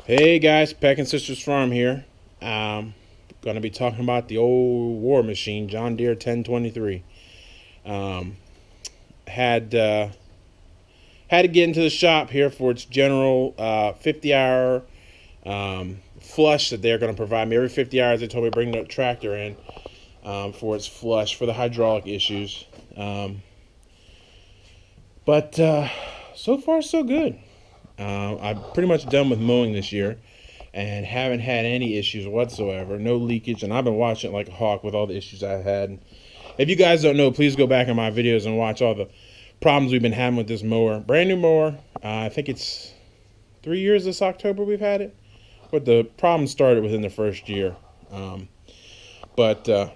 Hey guys, Peck and Sisters Farm here. Going to be talking about the old war machine, John Deere 1023. Um, had had to get into the shop here for its general 50-hour flush that they're going to provide me. Every 50 hours, they told me to bring the tractor in for its flush for the hydraulic issues. But so far, so good. I'm pretty much done with mowing this year and haven't had any issues whatsoever. No leakage, and I've been watching it like a hawk with all the issues I've had. If you guys don't know, please go back in my videos and watch all the problems we've been having with this mower. Brand new mower. I think it's 3 years this October we've had it. But the problem started within the first year. But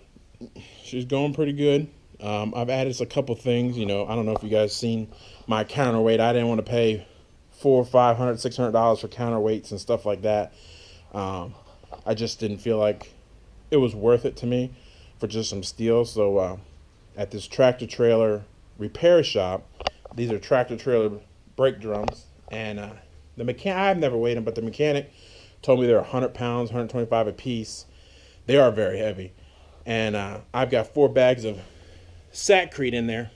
she's going pretty good. I've added a couple things. I don't know if you guys seen my counterweight. I didn't want to pay $400, $500, $600 for counterweights and stuff like that. I just didn't feel like it was worth it to me for just some steel. So at this tractor trailer repair shop, these are tractor trailer brake drums, and the mechanic, I've never weighed them, but the mechanic told me they're 100 pounds, 125 a piece. They are very heavy, and I've got 4 bags of Satcrete in there,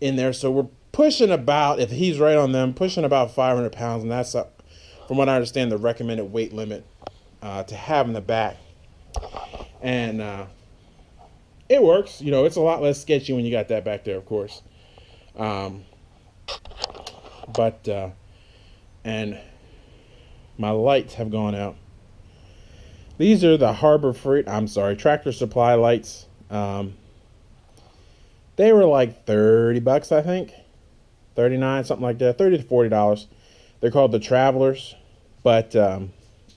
in there. So we're pushing about, if he's right on them, pushing about 500 pounds, and that's, from what I understand, the recommended weight limit to have in the back. And it works. It's a lot less sketchy when you got that back there, of course. And my lights have gone out. These are the Tractor Supply lights. They were like $30, I think. 39, something like that. $30 to $40. They're called the Travelers. But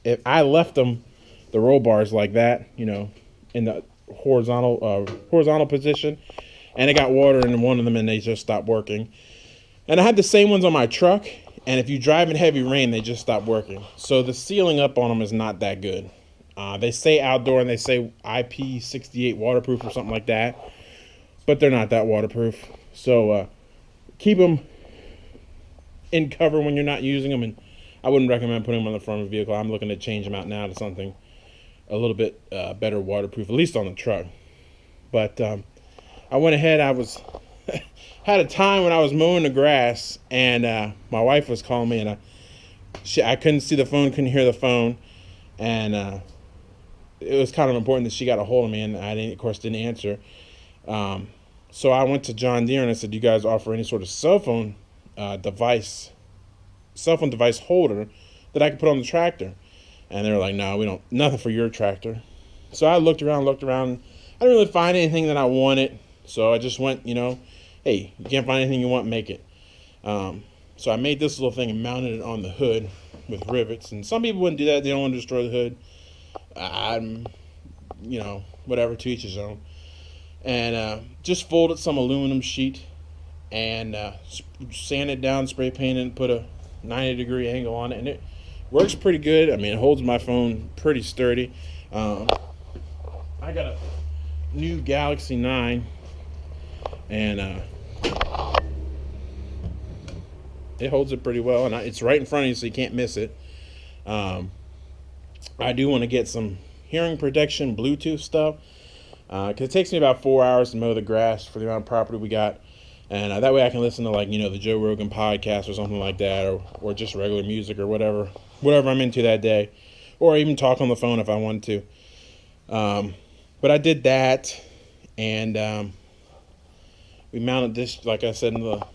if I left them, the roll bars like that, in the horizontal position, and it got water in one of them, and they just stopped working. And I had the same ones on my truck, and if you drive in heavy rain, they just stop working. So the sealing up on them is not that good. They say outdoor, and they say IP68 waterproof or something like that, but they're not that waterproof. So keep them in cover when you're not using them, and I wouldn't recommend putting them on the front of the vehicle. I'm looking to change them out now to something a little bit better waterproof, at least on the truck. But I went ahead. I was had a time when I was mowing the grass, and my wife was calling me, and I couldn't see the phone, couldn't hear the phone, and it was kind of important that she got a hold of me, and I didn't, of course, didn't answer. So I went to John Deere and I said, "Do you guys offer any sort of cell phone device holder that I could put on the tractor?" And they were like, "No, we don't. Nothing for your tractor." So I looked around. I didn't really find anything that I wanted. So I just went, hey, you can't find anything you want, make it. So I made this little thing and mounted it on the hood with rivets. And some people wouldn't do that. They don't want to destroy the hood. Whatever, to each his own. And just folded some aluminum sheet and sanded down, spray painted, and put a 90-degree angle on it. And it works pretty good. I mean, it holds my phone pretty sturdy. I got a new Galaxy 9, and it holds it pretty well. And it's right in front of you, so you can't miss it. I do want to get some hearing protection, Bluetooth stuff, because it takes me about 4 hours to mow the grass for the amount of property we got. And that way I can listen to, the Joe Rogan podcast or something like that, or just regular music or whatever I'm into that day, or even talk on the phone if I wanted to. But I did that, and we mounted this, like I said in the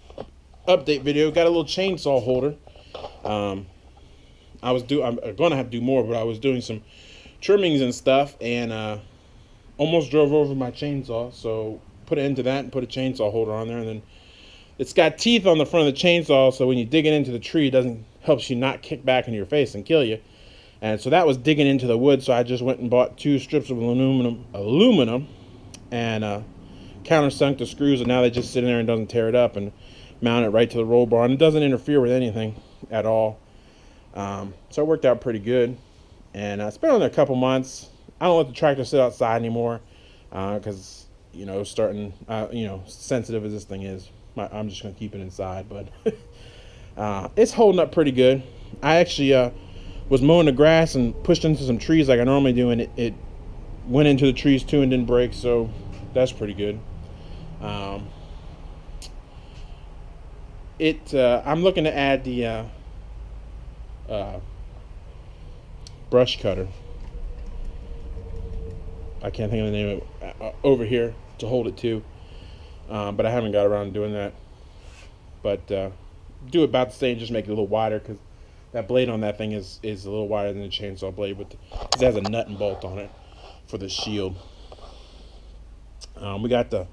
update video, got a little chainsaw holder. I'm going to have to do more, but I was doing some trimmings and stuff, and almost drove over my chainsaw, so put it into that and put a chainsaw holder on there. And then it's got teeth on the front of the chainsaw, so when you dig it into the tree, it helps you not kick back into your face and kill you. And so that was digging into the wood, so I just went and bought 2 strips of aluminum and countersunk the screws, and now they just sit in there and doesn't tear it up, and mount it right to the roll bar, and it doesn't interfere with anything at all. So it worked out pretty good, and it's been on there a couple months. I don't let the tractor sit outside anymore because starting sensitive as this thing is, I'm just gonna keep it inside. But It's holding up pretty good. I actually was mowing the grass and pushed into some trees like I normally do, and it went into the trees too and didn't break, so that's pretty good. I'm looking to add the brush cutter. I can't think of the name of it over here to hold it to, but I haven't got around to doing that. But do about the same, just make it a little wider, because that blade on that thing is a little wider than the chainsaw blade, but it has a nut and bolt on it for the shield. We got the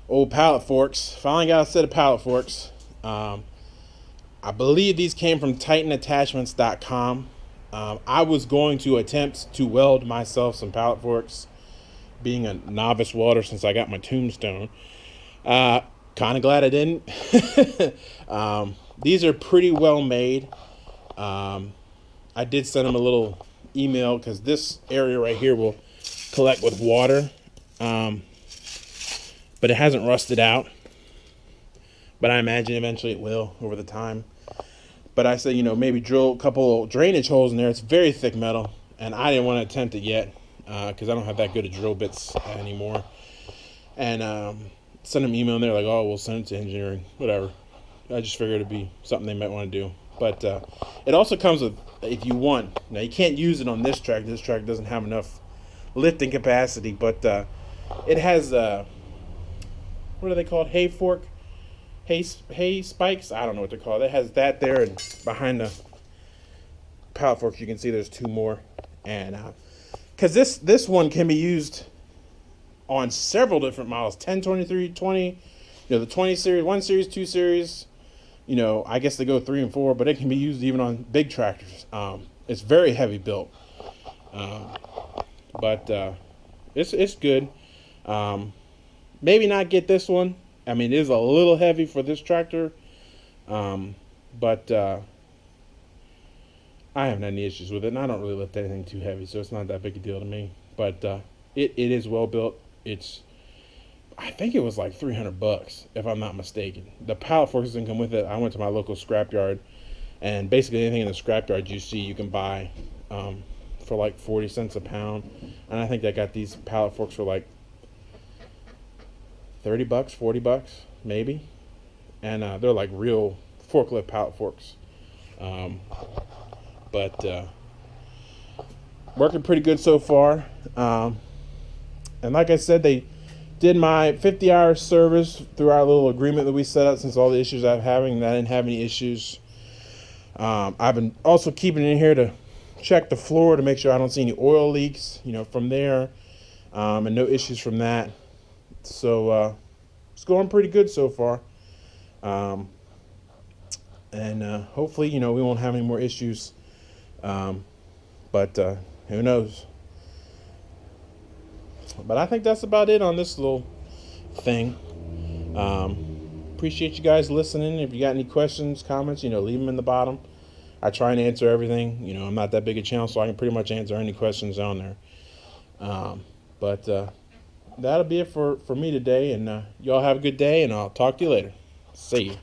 old Pallet Forks. Finally got a set of Pallet Forks. I believe these came from TitanAttachments.com. I was going to attempt to weld myself some Pallet Forks, being a novice welder since I got my tombstone. Kind of glad I didn't. These are pretty well made. I did send them a little email because this area right here will collect with water, but it hasn't rusted out. But I imagine eventually it will over the time. But I said, maybe drill a couple drainage holes in there. It's very thick metal, and I didn't want to attempt it yet because I don't have that good of drill bits anymore. And send them an email, and they're like, "Oh, we'll send it to engineering, whatever." I just figured it'd be something they might want to do. But it also comes with, if you want. Now, you can't use it on this track. This track doesn't have enough lifting capacity, but it has, what are they called? Hay spikes? I don't know what they're called. It has that there, and behind the Pallet Forks, you can see there's two more. And because this one can be used on several different models, 10, 23, 20, the 20 series, 1 series, 2 series, I guess they go 3 and 4, but it can be used even on big tractors. It's very heavy built, but it's good. Maybe not get this one. I mean, it is a little heavy for this tractor, but I haven't had any issues with it, and I don't really lift anything too heavy, so it's not that big a deal to me. But it is well built. I think it was like $300 if I'm not mistaken. The Pallet Forks doesn't come with it. I went to my local scrapyard, and basically anything in the scrapyard you see you can buy for like 40 cents a pound. And I think they got these Pallet Forks for like $30, $40 maybe. And they're like real forklift Pallet Forks. But working pretty good so far. And like I said, they did my 50-hour service through our little agreement that we set up since all the issues I'm having, and I didn't have any issues. I've been also keeping it in here to check the floor to make sure I don't see any oil leaks, from there, and no issues from that. So it's going pretty good so far. And hopefully, we won't have any more issues. But who knows? But I think that's about it on this little thing. Appreciate you guys listening. If you got any questions, comments, leave them in the bottom. I try and answer everything. I'm not that big a channel, so I can pretty much answer any questions on there. But that'll be it for me today. And y'all have a good day, and I'll talk to you later. See you.